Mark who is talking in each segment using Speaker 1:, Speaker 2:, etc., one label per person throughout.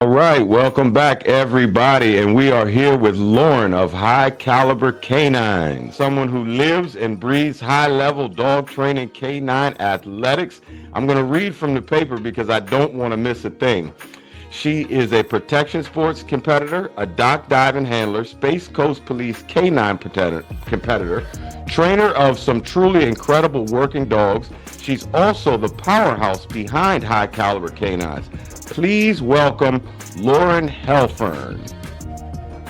Speaker 1: All right, welcome back, everybody. And we are here with Lauren of High Caliber K9, someone who lives and breathes high level dog training K9 athletics. I'm going to read from the paper because I don't want to miss a thing. She is a protection sports competitor, a dock diving handler, Space Coast Police K9 competitor, trainer of some truly incredible working dogs. She's also the powerhouse behind High Caliber K9's. Please welcome Lauren Helfer.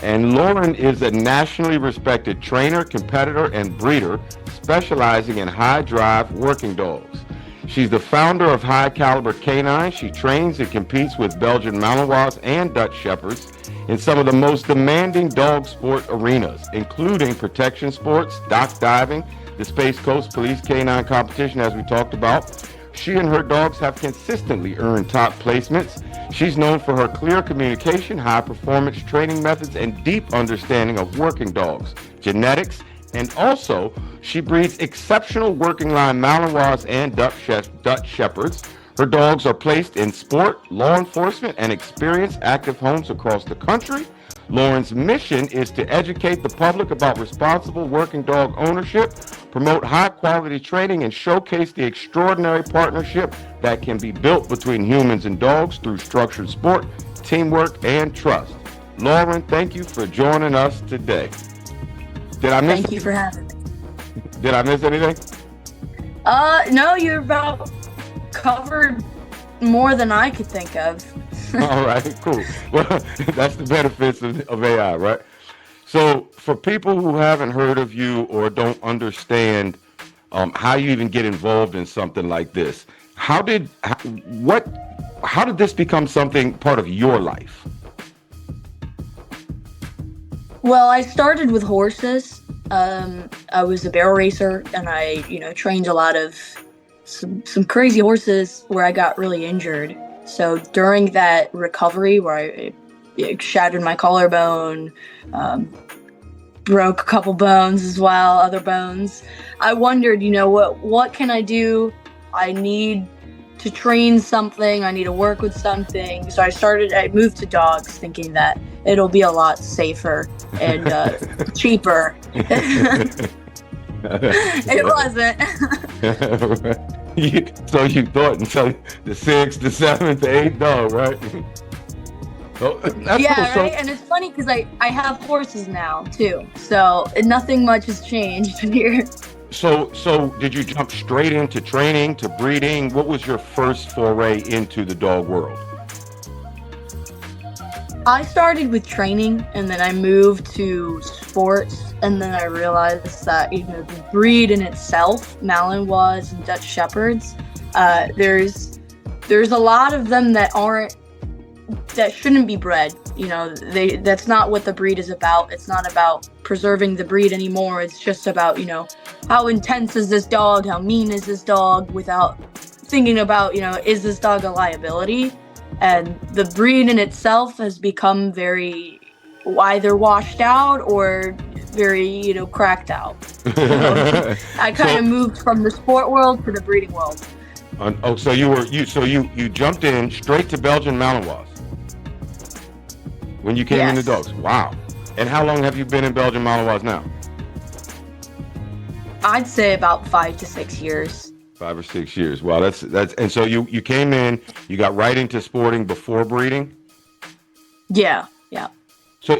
Speaker 1: And Lauren is a nationally respected trainer, competitor, and breeder specializing in high drive working dogs. She's the founder of High Caliber K9. She trains and competes with Belgian Malinois and Dutch Shepherds in some of the most demanding dog sport arenas, including protection sports, dock diving, the Space Coast Police K9 competition, as we talked about. She and her dogs have consistently earned top placements. She's known for her clear communication, high performance training methods, and deep understanding of working dogs, genetics, and also she breeds exceptional working line Malinois and Dutch Shepherds. Her dogs are placed in sport, law enforcement, and experienced active homes across the country. Lauren's mission is to educate the public about responsible working dog ownership, promote high quality training, and showcase the extraordinary partnership that can be built between humans and dogs through structured sport, teamwork, and trust. Lauren, thank you for joining us today. Did I miss
Speaker 2: Thank you for having me.
Speaker 1: Did I miss anything?
Speaker 2: No, you're about covered more than I could think of.
Speaker 1: All right, cool. Well, that's the benefits of AI, right? So, for people who haven't heard of you or don't understand how you even get involved in something like this, what, how did this become something part of your life?
Speaker 2: Well, I started with horses. I was a barrel racer, and I, trained a lot of some crazy horses where I got really injured. So during that recovery, where I shattered my collarbone, um, broke a couple bones as well, other bones. I wondered, what can I do? I need to train something. I need to work with something. So I moved to dogs thinking that it'll be a lot safer and cheaper. It wasn't.
Speaker 1: So you thought until the sixth, the seventh, the eighth dog, right? Oh, that's cool.
Speaker 2: Yeah, right. And it's funny because I have horses now too, so nothing much has changed here.
Speaker 1: So did you jump straight into training to breeding? What was your first foray into the dog world?
Speaker 2: I started with training, and then I moved to sports, and then I realized that the breed in itself, Malinois and Dutch Shepherds, there's a lot of them that shouldn't be bred. That's not what the breed is about. It's not about preserving the breed anymore. It's just about how intense is this dog, how mean is this dog, without thinking about is this dog a liability. And the breed in itself has become very either washed out or very cracked out. I kind of
Speaker 1: So,
Speaker 2: moved from the sport world to the breeding world.
Speaker 1: so you jumped in straight to Belgian Malinois when you came into
Speaker 2: Yes,
Speaker 1: dogs. Wow. And how long have you been in Belgian Malinois now?
Speaker 2: I'd say about 5 to 6 years.
Speaker 1: 5 or 6 years. Wow, that's and so you came in, you got right into sporting before breeding.
Speaker 2: Yeah, yeah.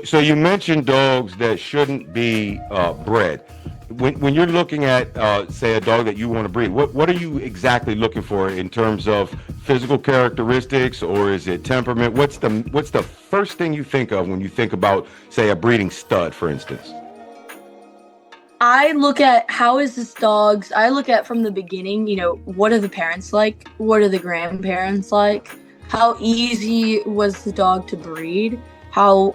Speaker 1: So you mentioned dogs that shouldn't be bred. When you're looking at say a dog that you want to breed, what are you exactly looking for in terms of physical characteristics, or is it temperament? What's the first thing you think of when you think about, say, a breeding stud, for instance?
Speaker 2: I look at I look at from the beginning, what are the parents like? What are the grandparents like? How easy was the dog to breed? How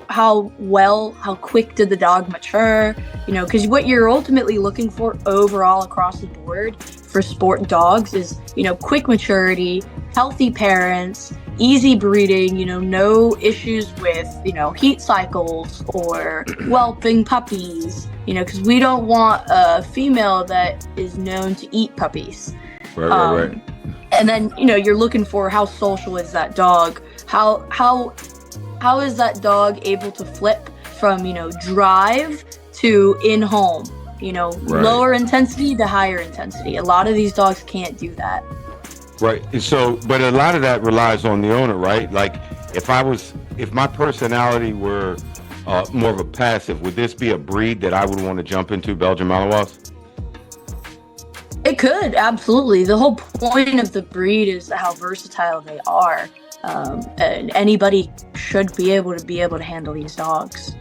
Speaker 2: quick did the dog mature? Because what you're ultimately looking for overall across the board for sport dogs is, quick maturity, healthy parents, easy breeding, no issues with, heat cycles or whelping puppies, because we don't want a female that is known to eat puppies.
Speaker 1: Right, right,
Speaker 2: Um,
Speaker 1: right.
Speaker 2: and then, you're looking for how social is that dog? How how is that dog able to flip from, drive to in home,
Speaker 1: Right.
Speaker 2: lower intensity to higher intensity? A lot of these dogs can't do that.
Speaker 1: Right. So, but a lot of that relies on the owner, right? Like, if my personality were more of a passive, would this be a breed that I would want to jump into, Belgian Malinois?
Speaker 2: It could, absolutely. The whole point of the breed is how versatile they are. And anybody should be able to handle these dogs.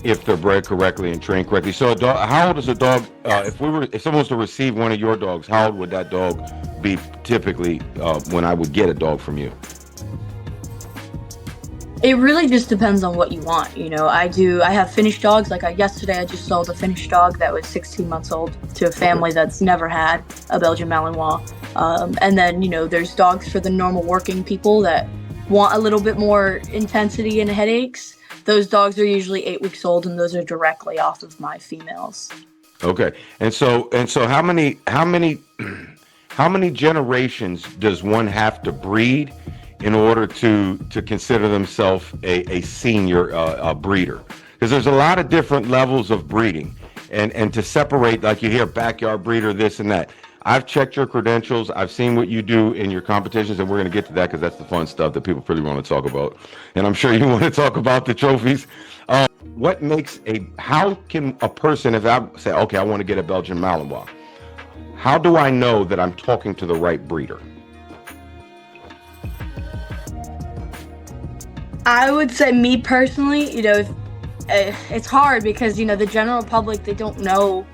Speaker 1: If they're bred correctly and trained correctly. So, a dog, how old is a dog?
Speaker 2: Yes.
Speaker 1: If someone was to receive one of your dogs, how old would that dog be typically when I would get a dog from you?
Speaker 2: It really just depends on what you want. I have finished dogs. Like yesterday, I just sold a finished dog that was 16 months old to a family that's never had a Belgian Malinois. And then, there's dogs for the normal working people that want a little bit more intensity and headaches. Those dogs are usually 8 weeks old, and those are directly off of my females.
Speaker 1: Okay. And so how many generations does one have to breed in order to consider themselves a senior breeder? Because there's a lot of different levels of breeding, and to separate, like you hear backyard breeder, this and that. I've checked your credentials. I've seen what you do in your competitions, and we're going to get to that because that's the fun stuff that people really want to talk about. And I'm sure you want to talk about the trophies. How can a person, if I say, okay, I want to get a Belgian Malinois, how do I know that I'm talking to the right breeder?
Speaker 2: I would say, me personally, it's hard because the general public, they don't know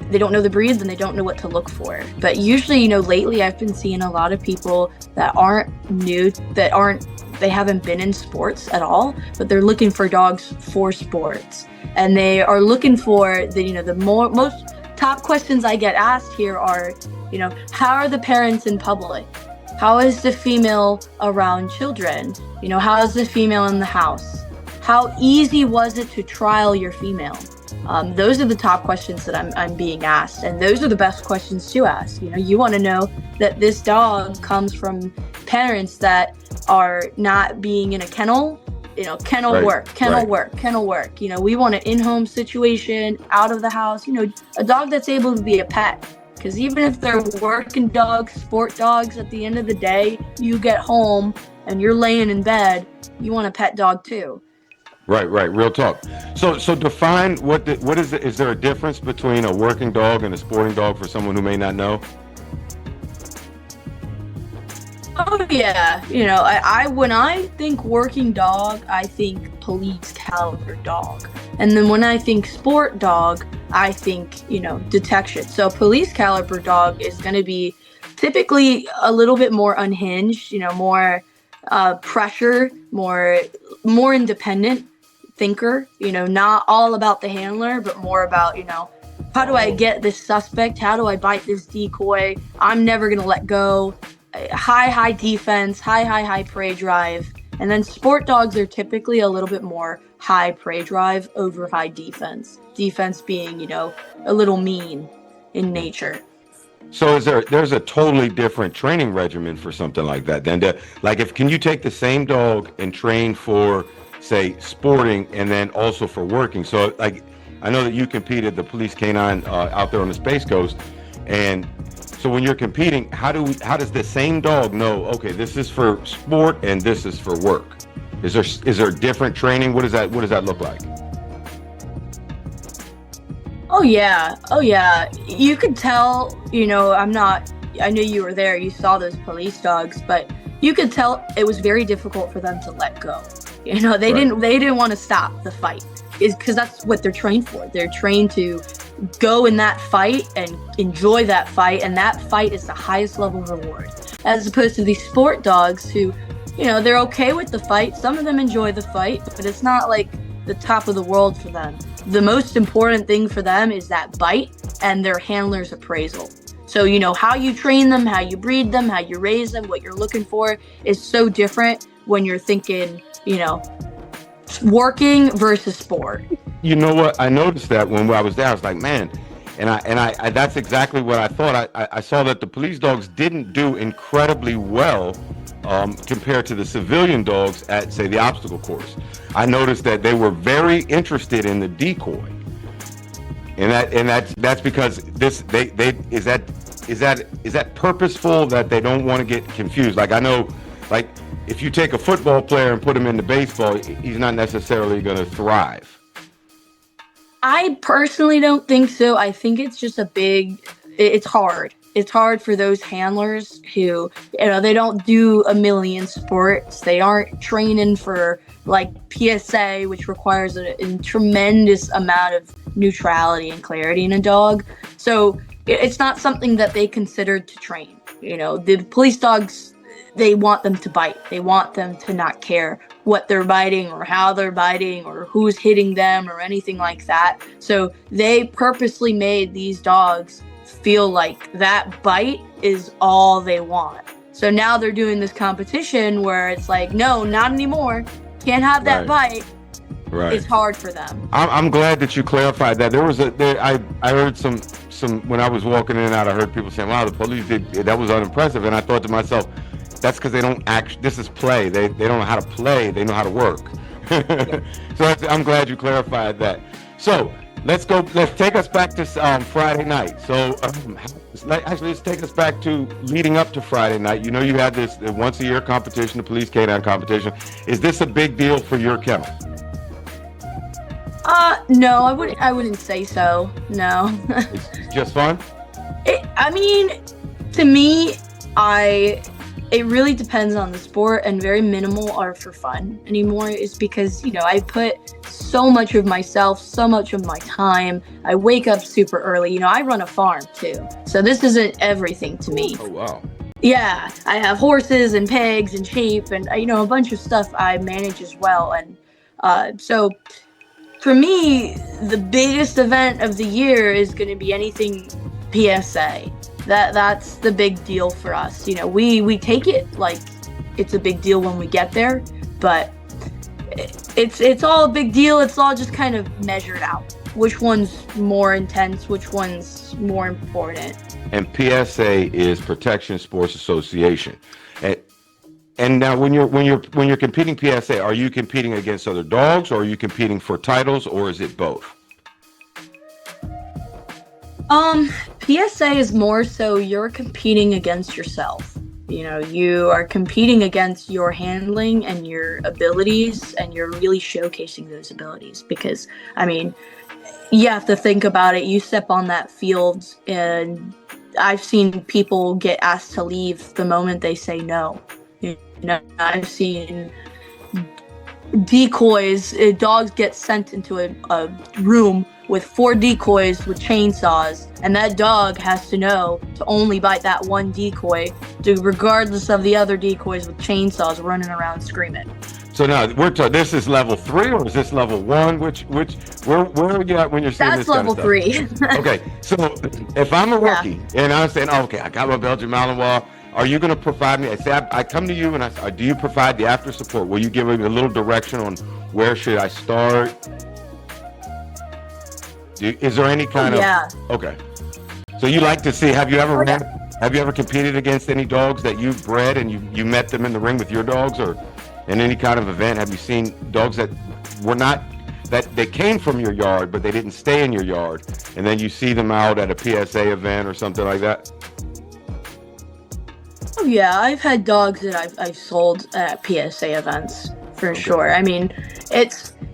Speaker 2: the breeds and they don't know what to look for. But usually, lately I've been seeing a lot of people that aren't new, they haven't been in sports at all, but they're looking for dogs for sports, and they are looking for the most top questions I get asked here are, how are the parents in public? How is the female around children? How is the female in the house? How easy was it to trial your female? Those are the top questions that I'm being asked, and those are the best questions to ask. You want to know that this dog comes from parents that are not being in a kennel. Kennel
Speaker 1: Right,
Speaker 2: work, kennel
Speaker 1: right.
Speaker 2: work, kennel work. We want an in-home situation, out of the house. A dog that's able to be a pet. Because even if they're working dogs, sport dogs, at the end of the day, you get home and you're laying in bed, you want a pet dog too.
Speaker 1: Right, right. Real talk. So define what is it? Is there a difference between a working dog and a sporting dog for someone who may not know?
Speaker 2: Oh yeah, I when I think working dog, I think police caliber dog, and then when I think sport dog, I think detection. So police caliber dog is going to be typically a little bit more unhinged, more pressure, more independent thinker. Not all about the handler, but more about how do I get this suspect? How do I bite this decoy? I'm never gonna let go. High defense, high prey drive. And then sport dogs are typically a little bit more high prey drive over high defense. Defense being, a little mean in nature.
Speaker 1: So there's a totally different training regimen for something like that? Then, can you take the same dog and train for, say, sporting and then also for working? So, like, I know that you competed the police canine out there on the Space Coast, and so when you're competing, how does the same dog know? Okay, this is for sport and this is for work. Is there different training? What does that look like?
Speaker 2: Oh yeah. You could tell, I know you were there, you saw those police dogs, but you could tell it was very difficult for them to let go. They
Speaker 1: Right.
Speaker 2: didn't want to stop the fight, is because that's what they're trained for. They're trained to go in that fight and enjoy that fight, and that fight is the highest level reward. As opposed to these sport dogs who, they're okay with the fight. Some of them enjoy the fight, but it's not like the top of the world for them. The most important thing for them is that bite and their handler's appraisal. So, how you train them, how you breed them, how you raise them, what you're looking for is so different when you're thinking, working versus sport.
Speaker 1: You know what? I noticed that when I was there, I was like, man, and I that's exactly what I thought. I saw that the police dogs didn't do incredibly well compared to the civilian dogs at, say, the obstacle course. I noticed that they were very interested in the decoy, and that's because they is that purposeful, that they don't want to get confused. Like, I know, like, if you take a football player and put him into baseball, he's not necessarily going to thrive.
Speaker 2: I personally don't think so. I think it's just it's hard. It's hard for those handlers who, they don't do a million sports. They aren't training for like PSA, which requires a tremendous amount of neutrality and clarity in a dog. So it's not something that they considered to train. The police dogs, they want them to bite. They want them to not care what they're biting or how they're biting or who's hitting them or anything like that. So they purposely made these dogs feel like that bite is all they want. So now they're doing this competition where it's like, no, not anymore. Can't have that bite.
Speaker 1: Right.
Speaker 2: It's hard for them.
Speaker 1: I'm glad that you clarified that. I heard some when I was walking in and out, I heard people saying, "Wow, the police did that, was unimpressive," and I thought to myself, that's because they don't act. This is play. They don't know how to play. They know how to work. So I'm glad you clarified that. So let's go. Let's take us back to Friday night. So let's take us back to leading up to Friday night. You had this once a year competition, the police K9 competition. Is this a big deal for your kennel?
Speaker 2: No, I wouldn't say so. No.
Speaker 1: It's just fun?
Speaker 2: To me, it really depends on the sport, and very minimal are for fun anymore. Is because, I put so much of myself, so much of my time. I wake up super early. I run a farm too. So this isn't everything to me.
Speaker 1: Oh, wow.
Speaker 2: Yeah, I have horses and pigs and sheep and, a bunch of stuff I manage as well. And so for me, the biggest event of the year is going to be anything PSA. That's the big deal for us. We take it like it's a big deal when we get there, but it's all a big deal. It's all just kind of measured out. Which one's more intense? Which one's more important?
Speaker 1: And PSA is Protection Sports Association. And now, when you're competing PSA, are you competing against other dogs, or are you competing for titles, or is it both?
Speaker 2: PSA is more so you're competing against yourself. You are competing against your handling and your abilities, and you're really showcasing those abilities. Because, you have to think about it. You step on that field, and I've seen people get asked to leave the moment they say no. I've seen decoys. Dogs get sent into a room with 4 decoys with chainsaws, and that dog has to know to only bite that one decoy, regardless of the other decoys with chainsaws running around screaming.
Speaker 1: So now this is level 3, or is this level 1? Where are you at when you're seeing
Speaker 2: That's
Speaker 1: this kind of
Speaker 2: level
Speaker 1: stuff?
Speaker 2: 3.
Speaker 1: Okay, so if I'm a rookie and I'm saying, okay, I got my Belgian Malinois, are you going to provide me? I come to you and I say, do you provide the after support? Will you give me a little direction on where should I start? Is there any kind of?
Speaker 2: Yeah.
Speaker 1: Okay. So you like to see? Have you ever competed against any dogs that you've bred and you met them in the ring with your dogs, or in any kind of event? Have you seen dogs that were not, that they came from your yard but they didn't stay in your yard, and then you see them out at a PSA event or something like that?
Speaker 2: Oh yeah, I've had dogs that I've sold at PSA events for sure.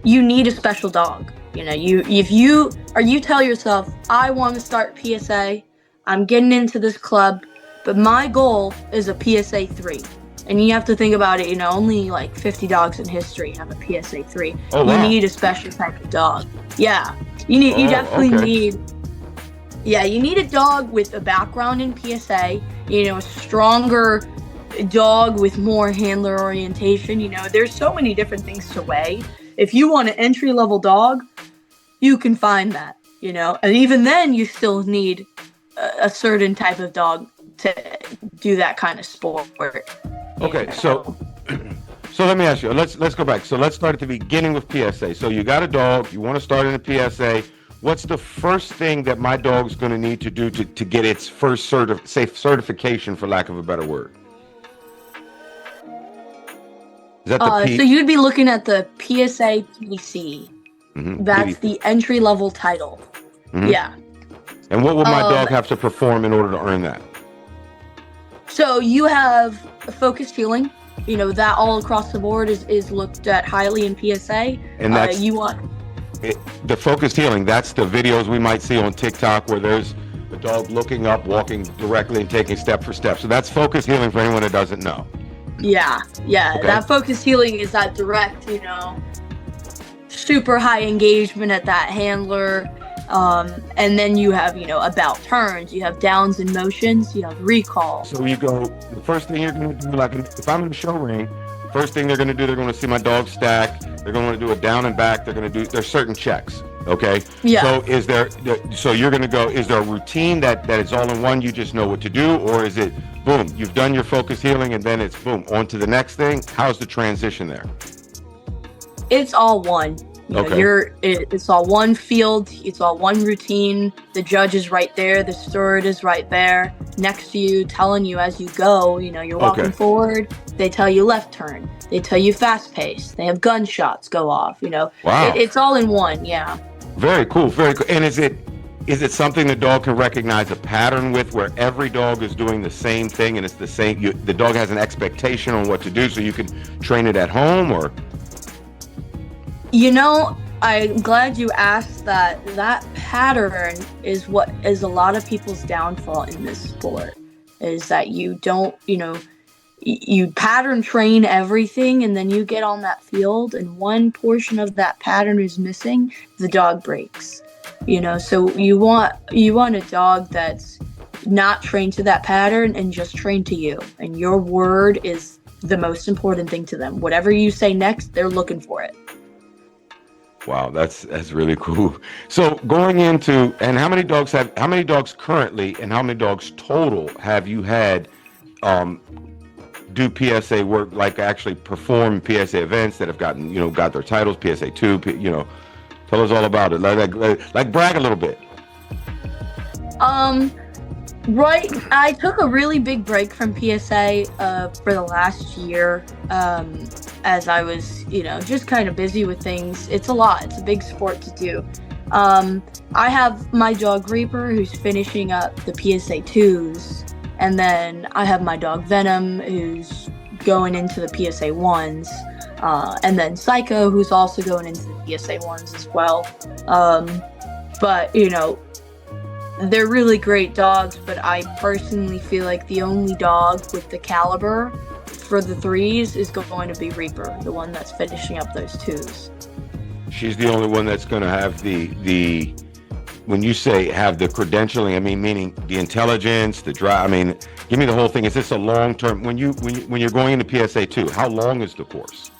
Speaker 2: You need a special dog. You tell yourself, I want to start PSA, I'm getting into this club, but my goal is a PSA 3. And you have to think about it, only like 50 dogs in history have a PSA 3.
Speaker 1: Oh, wow.
Speaker 2: You need a special type of dog. Yeah. You definitely need. Yeah, you need a dog with a background in PSA, a stronger dog with more handler orientation. There's so many different things to weigh. If you want an entry-level dog, you can find that, and even then you still need a certain type of dog to do that kind of sport.
Speaker 1: Okay, so let me ask you, let's go back. So let's start at the beginning with PSA. So you got a dog, you want to start in a PSA. What's the first thing that my dog's going to need to do to get its first certification, for lack of a better word? Is that the
Speaker 2: So
Speaker 1: P?
Speaker 2: you'd be looking at the PSA PC. That's
Speaker 1: PD.
Speaker 2: the entry level title. Yeah.
Speaker 1: And what would my
Speaker 2: Um,
Speaker 1: dog have to perform in order to earn that?
Speaker 2: so you have focused healing. You know, that all across the board is looked at highly in PSA.
Speaker 1: And that's
Speaker 2: You want
Speaker 1: the focused healing. That's the videos we might see on TikTok where there's the dog looking up, walking directly, and taking step for step. So that's focused healing for anyone that doesn't know.
Speaker 2: Yeah,
Speaker 1: Okay.
Speaker 2: that focused healing is that direct, super high engagement at that handler. And then you have, about turns, you have downs and motions, you have recall.
Speaker 1: So you go, the first thing you're going to do, like if I'm in the show ring, the first thing they're going to do, they're going to see my dog stack. They're going to do a down and back. They're going to do, there's certain checks. Okay.
Speaker 2: Yeah.
Speaker 1: So you're going to go, is there a routine that is all in one? You just know what to do? Or is it, boom, you've done your focus healing and then it's boom, on to the next thing? How's the transition there?
Speaker 2: It's all one. It's all one field. It's all one routine. The judge is right there. The steward is right there next to you, telling you as you go. You're walking forward. They tell you left turn. They tell you fast pace. They have gunshots go off.
Speaker 1: Wow.
Speaker 2: It's all in one. Yeah.
Speaker 1: Very cool. Very cool. And is it something the dog can recognize a pattern with, where every dog is doing the same thing and it's the same? The dog has an expectation on what to do, so you can train it at home, or?
Speaker 2: I'm glad you asked that. That pattern is what is a lot of people's downfall in this sport, is that you don't, you pattern train everything and then you get on that field and one portion of that pattern is missing, the dog breaks. So you want a dog that's not trained to that pattern and just trained to you. And your word is the most important thing to them. Whatever you say next, they're looking for it.
Speaker 1: Wow, that's really cool. So going into, and how many dogs currently and how many dogs total have you had do PSA work, like actually perform PSA events that have gotten, got their titles, PSA 2, tell us all about it. Like brag a little bit.
Speaker 2: Right. I took a really big break from PSA for the last year as I was, just kind of busy with things. It's a lot. It's a big sport to do. I have my dog Reaper, who's finishing up the PSA 2s, and then I have my dog Venom, who's going into the PSA 1s, and then Psycho, who's also going into the PSA 1s as well. But, they're really great dogs, but I personally feel like the only dog with the caliber for the 3s is going to be Reaper, the one that's finishing up those 2s.
Speaker 1: She's the only one that's going to have the when you say have the credentialing, I mean meaning the intelligence, the drive. I mean, give me the whole thing. Is this a long term? When you're going into PSA 2, how long is the course?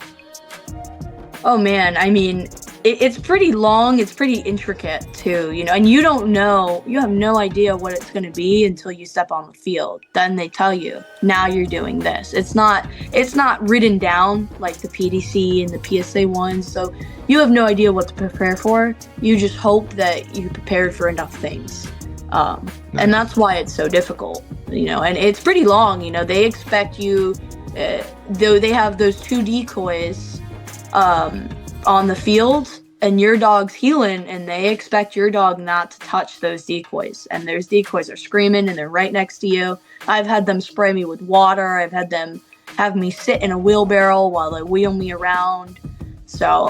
Speaker 2: Oh man, I mean, it's pretty long. It's pretty intricate too, and you have no idea what it's going to be until you step on the field. Then they tell you, now you're doing this. It's not written down like the PDC and the PSA ones. So you have no idea what to prepare for. You just hope that you're prepared for enough things. And that's why it's so difficult, and it's pretty long. They expect you, though they have those 2 decoys, on the field, and your dog's healing, and they expect your dog not to touch those decoys, and those decoys are screaming and they're right next to you. I've had them spray me with water. I've had them have me sit in a wheelbarrow while they wheel me around. So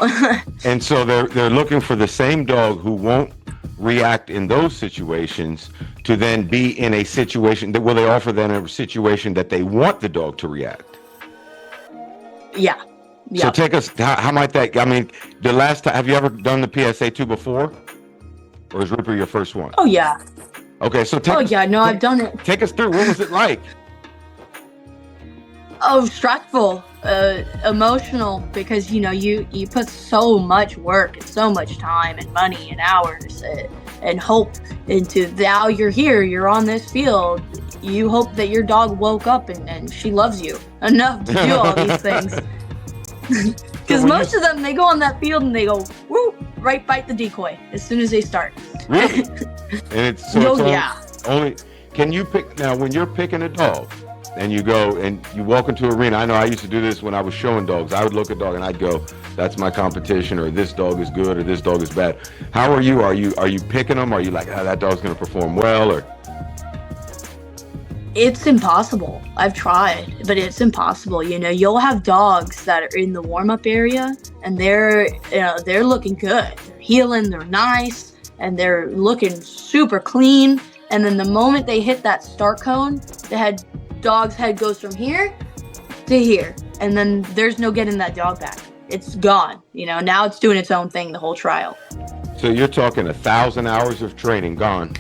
Speaker 1: and so they're looking for the same dog who won't react in those situations to then be in a situation that, will they offer them a situation that they want the dog to react?
Speaker 2: Yeah.
Speaker 1: So take us, how might that, I mean, the last time, have you ever done the PSA 2 before? Or is Reaper your first one?
Speaker 2: Oh, yeah.
Speaker 1: Okay, so
Speaker 2: I've done it.
Speaker 1: Take us through, what was it like?
Speaker 2: Oh, stressful, emotional, because, you put so much work and so much time and money and hours and hope into, now you're here, you're on this field. You hope that your dog woke up and she loves you enough to do all these things. Because most of them, they go on that field and they go, woo, right, bite the decoy as soon as they start.
Speaker 1: Really? And it's so only, can you pick, now when you're picking a dog, and you go and you walk into an arena. I know I used to do this when I was showing dogs. I would look at a dog and I'd go, "That's my competition," or "This dog is good," or "This dog is bad." How are you? Are you picking them? Are you like, "Ah, that dog's going to perform well," or?
Speaker 2: It's impossible. I've tried, but it's impossible. You know, you'll have dogs that are in the warm-up area and they're looking good. They're healing, they're nice, and they're looking super clean. And then the moment they hit that start cone, dog's head goes from here to here. And then there's no getting that dog back. It's gone. You know, now it's doing its own thing the whole trial.
Speaker 1: So you're talking 1,000 hours of training gone,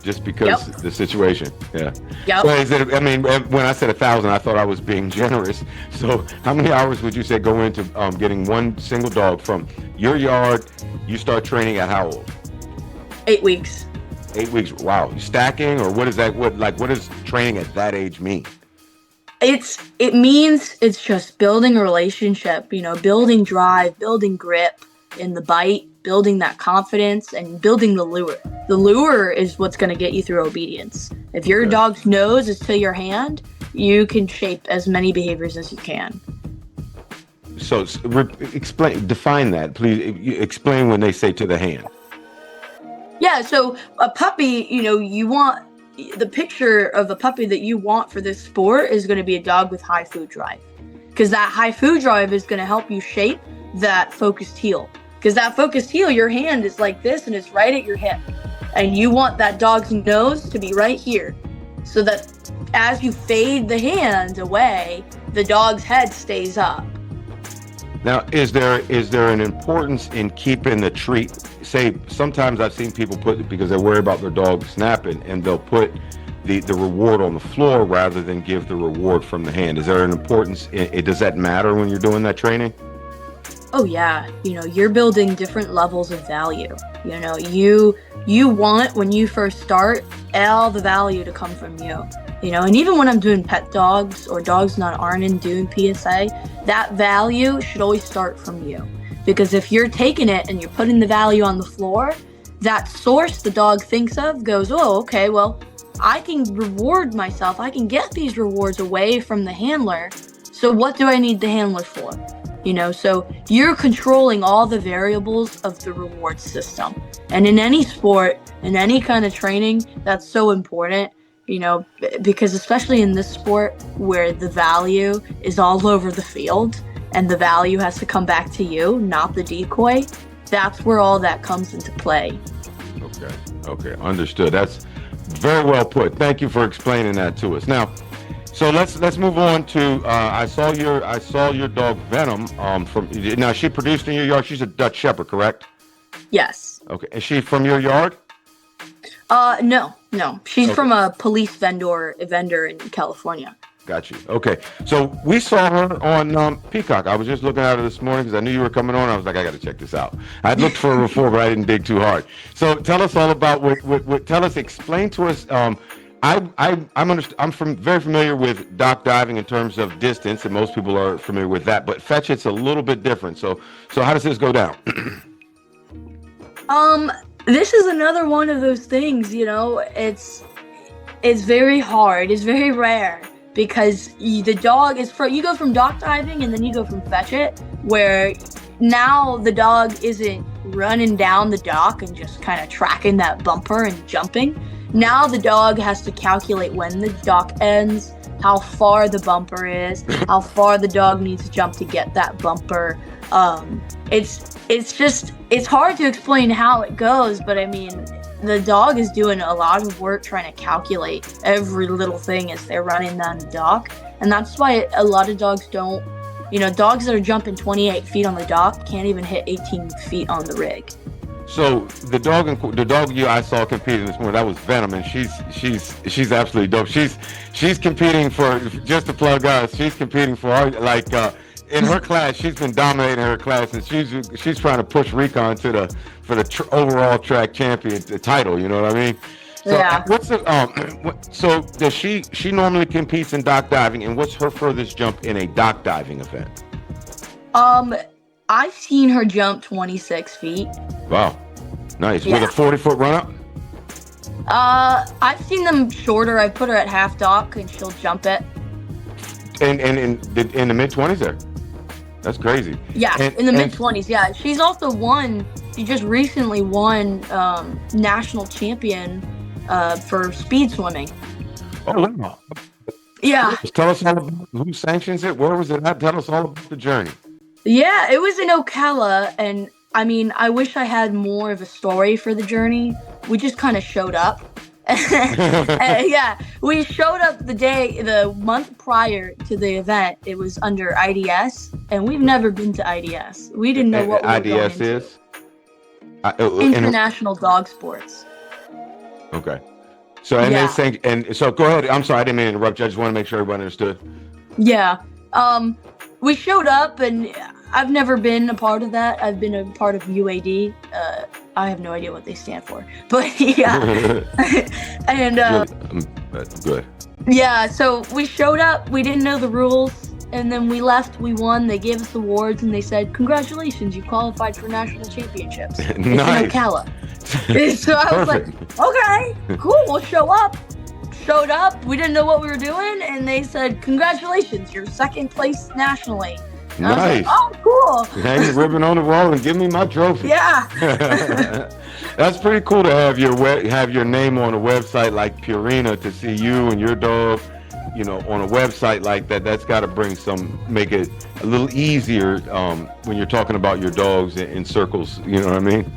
Speaker 1: just because
Speaker 2: Yep.
Speaker 1: the situation. Yeah.
Speaker 2: Yep.
Speaker 1: So is it? I mean, when I said 1,000, I thought I was being generous. So how many hours would you say go into getting one single dog from your yard? You start training at how old?
Speaker 2: 8 weeks.
Speaker 1: 8 weeks. Wow. Stacking, or what is that? What does training at that age mean?
Speaker 2: It means it's just building a relationship, you know, building drive, building grip in the bite, building that confidence, and building the lure. The lure is what's going to get you through obedience. If your
Speaker 1: Okay.
Speaker 2: dog's nose is to your hand, you can shape as many behaviors as you can.
Speaker 1: So define that, please. Explain when they say to the hand.
Speaker 2: Yeah, so a puppy, you know, the picture of a puppy that you want for this sport is going to be a dog with high food drive. Because that high food drive is going to help you shape that focused heel. Because that focused heel, your hand is like this and it's right at your hip. And you want that dog's nose to be right here. So that as you fade the hand away, the dog's head stays up.
Speaker 1: Now, is there an importance in keeping the treat? Say, sometimes I've seen people put, because they're worried about their dog snapping, and they'll put the reward on the floor rather than give the reward from the hand. Is there an importance? Does that matter when you're doing that training?
Speaker 2: Oh yeah, you know, you're building different levels of value. You know, you want, when you first start, all the value to come from you. You know, and even when I'm doing pet dogs or dogs that aren't in doing PSA, that value should always start from you. Because if you're taking it and you're putting the value on the floor, that source the dog thinks of goes, "Oh, okay, well, I can reward myself. I can get these rewards away from the handler. So what do I need the handler for?" You know, so you're controlling all the variables of the reward system. And in any sport, in any kind of training, that's so important, you know, because especially in this sport where the value is all over the field and the value has to come back to you, not the decoy, that's where all that comes into play.
Speaker 1: Okay, understood. That's very well put. Thank you for explaining that to us. Now, so let's move on to. I saw your dog Venom. From now, she produced in your yard. She's a Dutch Shepherd, correct?
Speaker 2: Yes.
Speaker 1: Okay. Is she from your yard?
Speaker 2: No. She's
Speaker 1: Okay.
Speaker 2: from a police vendor in California.
Speaker 1: Got you. Okay. So we saw her on Peacock. I was just looking at her this morning because I knew you were coming on. I was like, I got to check this out. I'd looked for her before, but I didn't dig too hard. So tell us all about explain to us. I'm very familiar with dock diving in terms of distance, and most people are familiar with that. But fetch it's a little bit different. So how does this go down?
Speaker 2: This is another one of those things, you know, it's very hard. It's very rare because the dog is you go from dock diving and then you go from fetch it, where now the dog isn't running down the dock and just kind of tracking that bumper and jumping. Now the dog has to calculate when the dock ends, how far the bumper is, how far the dog needs to jump to get that bumper. It's hard to explain how it goes, but I mean, the dog is doing a lot of work trying to calculate every little thing as they're running down the dock. And that's why a lot of dogs don't, you know, dogs that are jumping 28 feet on the dock can't even hit 18 feet on the rig.
Speaker 1: So the dog I saw competing this morning, that was Venom, and she's absolutely dope. She's competing for, just to plug us, she's competing for in her class. She's been dominating her class, and she's trying to push Recon for the overall track champion title. You know what I mean? So
Speaker 2: Yeah.
Speaker 1: So does she normally competes in dock diving, and what's her furthest jump in a dock diving event?
Speaker 2: I've seen her jump 26 feet.
Speaker 1: Wow, nice.
Speaker 2: Yeah.
Speaker 1: With a 40-foot run up?
Speaker 2: I've seen them shorter. I put her at half dock and she'll jump it.
Speaker 1: And in the mid-20s there. That's crazy.
Speaker 2: Yeah,
Speaker 1: And
Speaker 2: in the mid-20s. Yeah, she's also won. She just recently won national champion for speed swimming.
Speaker 1: oh wow.
Speaker 2: Yeah,
Speaker 1: Tell us all about who sanctions it. Where was it at? Tell us all about the journey.
Speaker 2: yeah, it was in Ocala, and I mean, I wish I had more of a story for the journey. We just kind of showed up. Yeah, we showed up the month prior to the event. It was under IDS, and we've never been to IDS. We didn't know what we were going
Speaker 1: IDS
Speaker 2: into.
Speaker 1: is
Speaker 2: International Dog Sports.
Speaker 1: okay. So and
Speaker 2: Yeah.
Speaker 1: they think and so go ahead. I'm sorry, I didn't mean to interrupt you. I just want to make sure everyone understood.
Speaker 2: Yeah. We showed up, and I've never been a part of that. I've been a part of UAD. I have no idea what they stand for, but yeah. And
Speaker 1: Good.
Speaker 2: yeah, so we showed up. We didn't know the rules, and then we left. We won. They gave us awards, and they said, "Congratulations, you qualified for national championships." It's in
Speaker 1: Nice.
Speaker 2: Ocala. So I was like,
Speaker 1: Perfect.
Speaker 2: "Okay, cool. We'll show up." Showed up. We didn't know what we were doing, and they said, "Congratulations, you're second place nationally." And I was like,
Speaker 1: Nice.
Speaker 2: "Oh, cool."
Speaker 1: Hang the ribbon on the wall and give me my trophy.
Speaker 2: Yeah.
Speaker 1: That's pretty cool to have your name on a website like Purina, to see you and your dog, on a website like that. That's got to make it a little easier when you're talking about your dogs in circles. You know what I mean?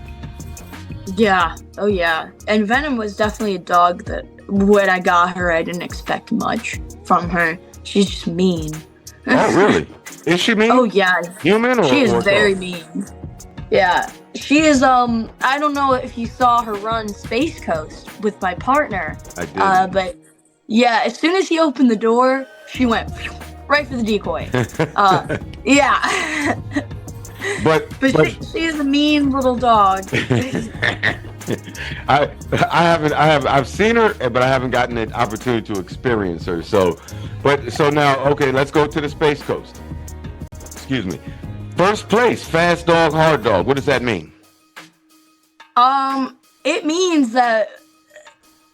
Speaker 2: Yeah. Oh, yeah. And Venom was definitely a dog that when I got her, I didn't expect much from her. She's just mean.
Speaker 1: Oh, really? Is she mean?
Speaker 2: Oh, yeah.
Speaker 1: Human or
Speaker 2: She is
Speaker 1: or
Speaker 2: very
Speaker 1: dog?
Speaker 2: mean. Yeah. She is, I don't know if you saw her run Space Coast with my partner.
Speaker 1: I did.
Speaker 2: But yeah, as soon as he opened the door, she went right for the decoy. Yeah.
Speaker 1: but
Speaker 2: She is a mean little dog.
Speaker 1: I've seen her, but I haven't gotten the opportunity to experience her. So now, okay, let's go to the Space Coast. Excuse me. First place, fast dog, hard dog. What does that mean?
Speaker 2: It means that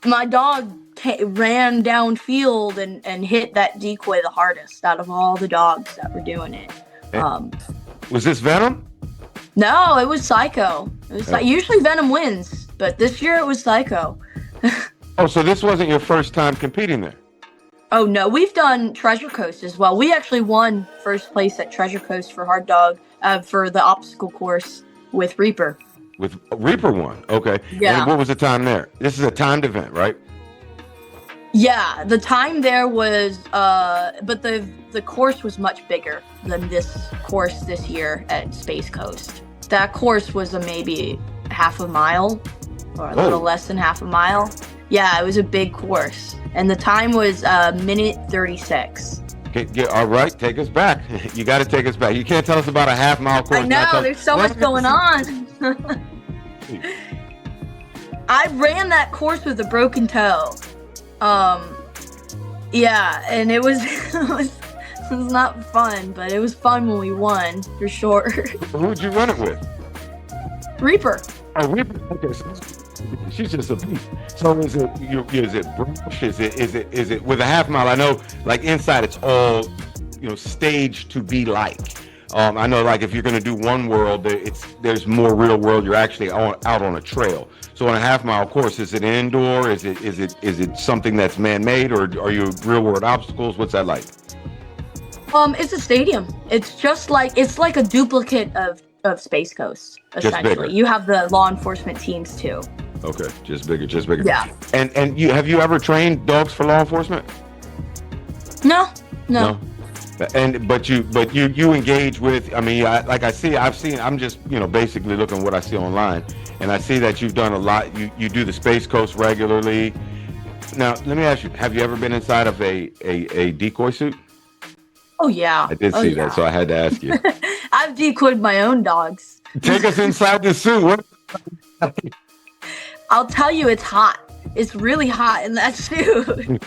Speaker 2: my dog ran downfield and hit that decoy the hardest out of all the dogs that were doing it.
Speaker 1: Was this Venom?
Speaker 2: No, it was Psycho. Usually Venom wins, but this year it was Psycho.
Speaker 1: Oh, so this wasn't your first time competing there?
Speaker 2: Oh no, we've done Treasure Coast as well. We actually won first place at Treasure Coast for hard dog for the obstacle course with Reaper.
Speaker 1: With Reaper won. Okay.
Speaker 2: Yeah.
Speaker 1: And what was the time there? This is a timed event, right?
Speaker 2: Yeah, the time there was, but the course was much bigger than this course this year at Space Coast. That course was maybe half a mile, or a little less than half a mile. Yeah, it was a big course, and the time was minute 36.
Speaker 1: All right, take us back. You got to take us back. You can't tell us about a half-mile course.
Speaker 2: I know, there's so much going on. I ran that course with a broken toe. Yeah, and it was it was not fun, but it was fun when we won, for sure.
Speaker 1: Who'd you run it with?
Speaker 2: Reaper.
Speaker 1: Oh, Reaper. Okay, so she's just a beast. So is it brush? Is it with a half mile? I know, like inside, it's all staged to be like. I know, like if you're going to do one world, there's more real world. You're actually out on a trail. So on a half mile course, is it indoor? Is it something that's man made, or are you real world obstacles? What's that like?
Speaker 2: It's a stadium. It's like a duplicate of Space Coast, essentially. You have the law enforcement teams too.
Speaker 1: Okay, just bigger.
Speaker 2: Yeah.
Speaker 1: And have you ever trained dogs for law enforcement?
Speaker 2: No.
Speaker 1: But you engage with. I mean, I've seen. I'm just basically looking at what I see online, and I see that you've done a lot. You do the Space Coast regularly. Now, let me ask you: have you ever been inside of a decoy suit?
Speaker 2: Oh yeah.
Speaker 1: I did see that, so I had to ask you.
Speaker 2: I've decoyed my own dogs.
Speaker 1: Take us inside the suit. What?
Speaker 2: I'll tell you, it's hot. It's really hot in that suit.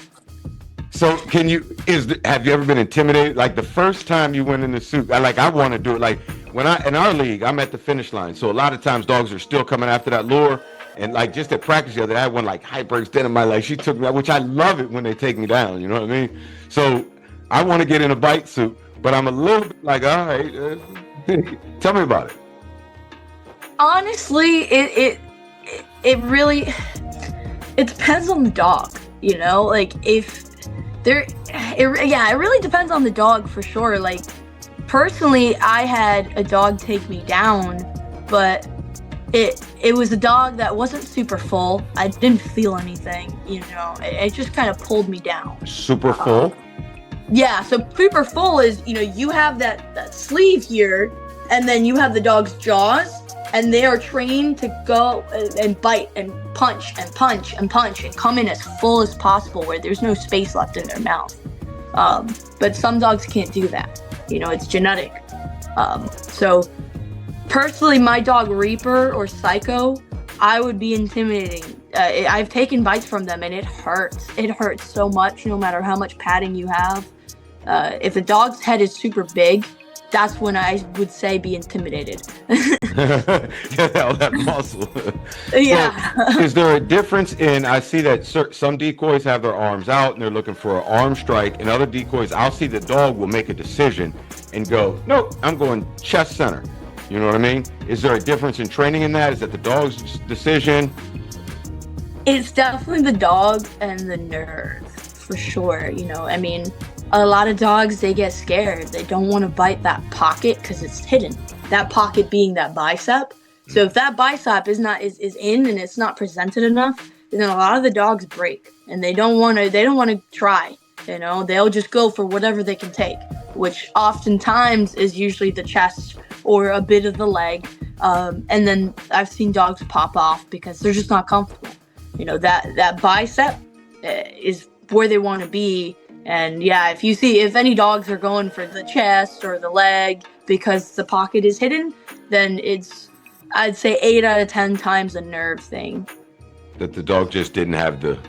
Speaker 1: So have you ever been intimidated? Like the first time you went in the suit, I want to do it. Like in our league, I'm at the finish line. So a lot of times dogs are still coming after that lure. And like just at practice the other day, I had one like hyperextended my leg. She took me out, which I love it when they take me down. You know what I mean? So I want to get in a bite suit, but I'm a little bit like, all right, tell me about it.
Speaker 2: Honestly, it really it depends on the dog. Like if it really depends on the dog for sure. Like personally, I had a dog take me down, but it was a dog that wasn't super full. I didn't feel anything. It just kind of pulled me down.
Speaker 1: Super full?
Speaker 2: Yeah, so super full is, you have that sleeve here, and then you have the dog's jaws, and they are trained to go and bite and punch and punch and punch and come in as full as possible where there's no space left in their mouth. But some dogs can't do that. It's genetic. So personally, my dog Reaper or Psycho, I would be intimidating. I've taken bites from them, and it hurts. It hurts so much, no matter how much padding you have. If a dog's head is super big, that's when I would say be intimidated.
Speaker 1: Get out that muscle.
Speaker 2: Yeah.
Speaker 1: So, is there a difference in, I see that some decoys have their arms out and they're looking for an arm strike, and other decoys, I'll see the dog will make a decision and go, nope, I'm going chest center. You know what I mean? Is there a difference in training in that? Is that the dog's decision?
Speaker 2: It's definitely the dog and the nerve, for sure. A lot of dogs, they get scared. They don't want to bite that pocket because it's hidden. That pocket being that bicep. So if that bicep is in and it's not presented enough, then a lot of the dogs break, and they don't want to try. They'll just go for whatever they can take, which oftentimes is usually the chest or a bit of the leg. And then I've seen dogs pop off because they're just not comfortable. That bicep is where they want to be. And yeah, if any dogs are going for the chest or the leg because the pocket is hidden, then I'd say 8 out of 10 times a nerve thing.
Speaker 1: That the dog just didn't have the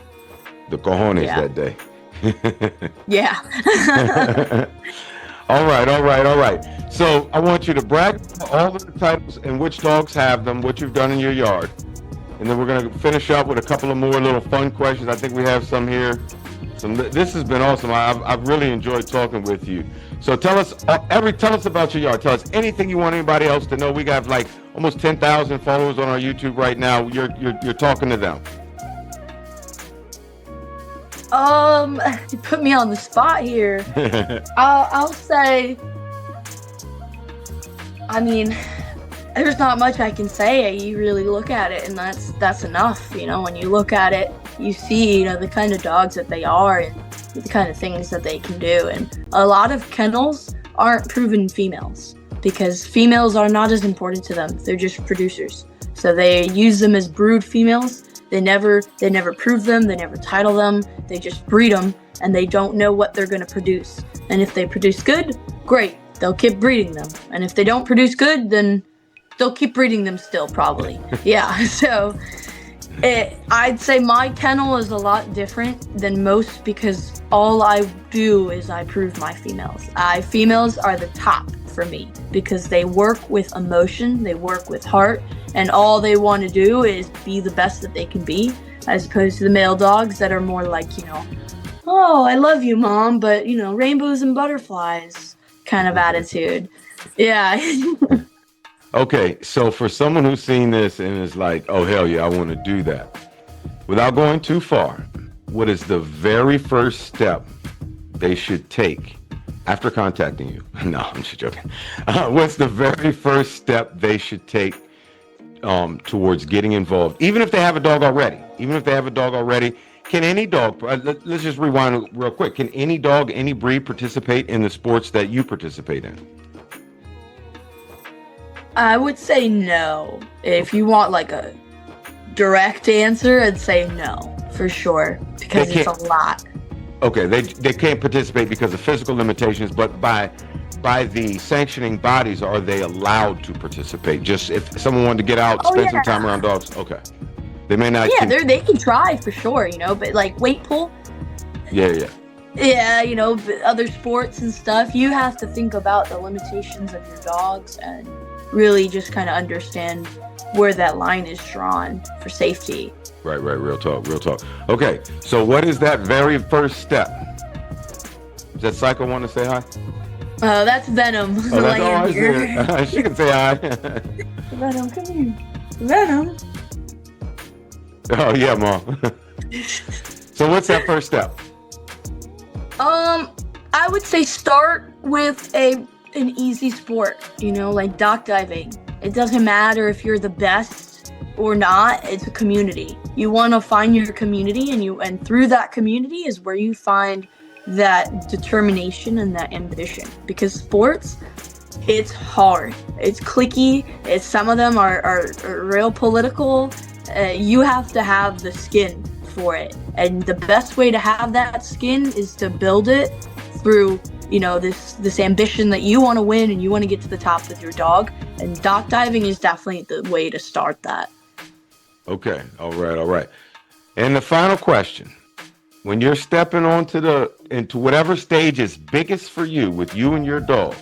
Speaker 1: cojones that day.
Speaker 2: Yeah.
Speaker 1: All right. So I want you to brag about all of the titles and which dogs have them, what you've done in your yard. And then we're going to finish up with a couple of more little fun questions. I think we have some here. This has been awesome. I've really enjoyed talking with you. So tell us about your yard. Tell us anything you want anybody else to know. We got like almost 10,000 followers on our YouTube right now. You're talking to them.
Speaker 2: You put me on the spot here. I'll say, there's not much I can say. You really look at it, and that's enough. When you look at it, you see, the kind of dogs that they are and the kind of things that they can do. And a lot of kennels aren't proven females because females are not as important to them. They're just producers. So they use them as brood females. They never prove them. They never title them. They just breed them, and they don't know what they're going to produce. And if they produce good, great. They'll keep breeding them. And if they don't produce good, then they'll keep breeding them still, probably. Yeah. So I'd say my kennel is a lot different than most because all I do is I prove my females. Females are the top for me because they work with emotion, they work with heart, and all they want to do is be the best that they can be, as opposed to the male dogs that are more like, oh, I love you, Mom, but, rainbows and butterflies kind of attitude. Yeah.
Speaker 1: Okay, so for someone who's seen this and is like, oh, hell yeah, I want to do that. Without going too far, what is the very first step they should take after contacting you? No, I'm just joking. What's the very first step they should take towards getting involved? Even if they have a dog already. Can any dog, let's just rewind real quick. Can any dog, any breed participate in the sports that you participate in?
Speaker 2: I would say no. If you want like a direct answer, I'd say no, for sure, because it's a lot.
Speaker 1: Okay, they can't participate because of physical limitations, but by the sanctioning bodies, are they allowed to participate? Just if someone wanted to get out, spend some time around dogs, okay. They may not.
Speaker 2: Yeah, they can try for sure, but like weight pull.
Speaker 1: Yeah.
Speaker 2: Yeah, other sports and stuff, you have to think about the limitations of your dogs and really just kind of understand where that line is drawn for safety.
Speaker 1: Right. Real talk. Okay, so what is that very first step Is that Psycho want to say hi?
Speaker 2: That's Venom.
Speaker 1: Oh, that's all I
Speaker 2: here.
Speaker 1: said. She can say hi.
Speaker 2: Venom, come here. Venom.
Speaker 1: Oh, yeah, Mom. So what's that first step?
Speaker 2: I would say start with an easy sport, like dock diving. It doesn't matter if you're the best or not, it's a community. You want to find your community, and through that community is where you find that determination and that ambition. Because sports, it's hard. It's cliquey. Some of them are real political. You have to have the skin for it. And the best way to have that skin is to build it through, this ambition that you want to win and you want to get to the top with your dog. And dock diving is definitely the way to start that.
Speaker 1: Okay. All right. And the final question. When you're stepping into whatever stage is biggest for you with you and your dog,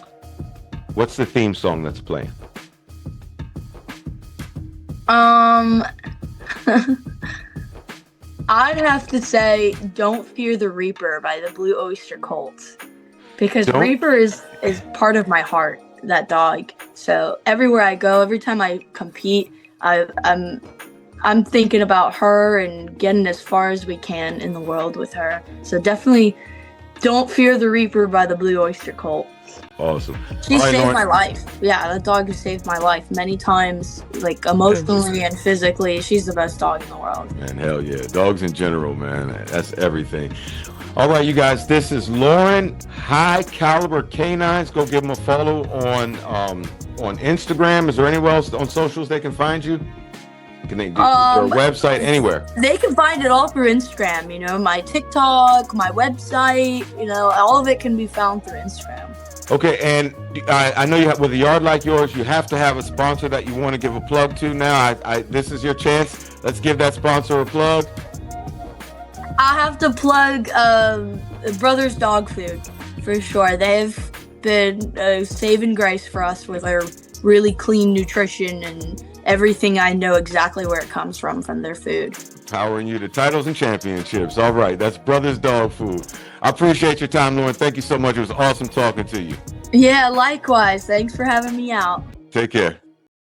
Speaker 1: what's the theme song that's playing?
Speaker 2: I'd have to say Don't Fear the Reaper by the Blue Oyster Cult. Because Reaper is part of my heart, that dog. So everywhere I go, every time I compete, I'm thinking about her and getting as far as we can in the world with her. So definitely Don't Fear the Reaper by the Blue Oyster Cult.
Speaker 1: Awesome.
Speaker 2: She saved my life. Yeah, that dog has saved my life many times, like emotionally and physically. She's the best dog in the world.
Speaker 1: Man, hell yeah. Dogs in general, man. That's everything. All right, you guys, this is Lauren, High Caliber K9's. Go give them a follow on Instagram. Is there anywhere else on socials they can find you? Can they do your website, anywhere?
Speaker 2: They can find it all through Instagram, my TikTok, my website, all of it can be found through Instagram.
Speaker 1: Okay, and I know you have, with a yard like yours, you have to have a sponsor that you want to give a plug to. Now, this is your chance. Let's give that sponsor a plug.
Speaker 2: I have to plug Brothers Dog Food for sure. They've been saving grace for us with their really clean nutrition and everything. I know exactly where it comes from their food.
Speaker 1: Powering you to titles and championships. All right, that's Brothers Dog Food. I appreciate your time, Lauren. Thank you so much. It was awesome talking to you.
Speaker 2: Yeah, likewise. Thanks for having me out.
Speaker 1: Take care.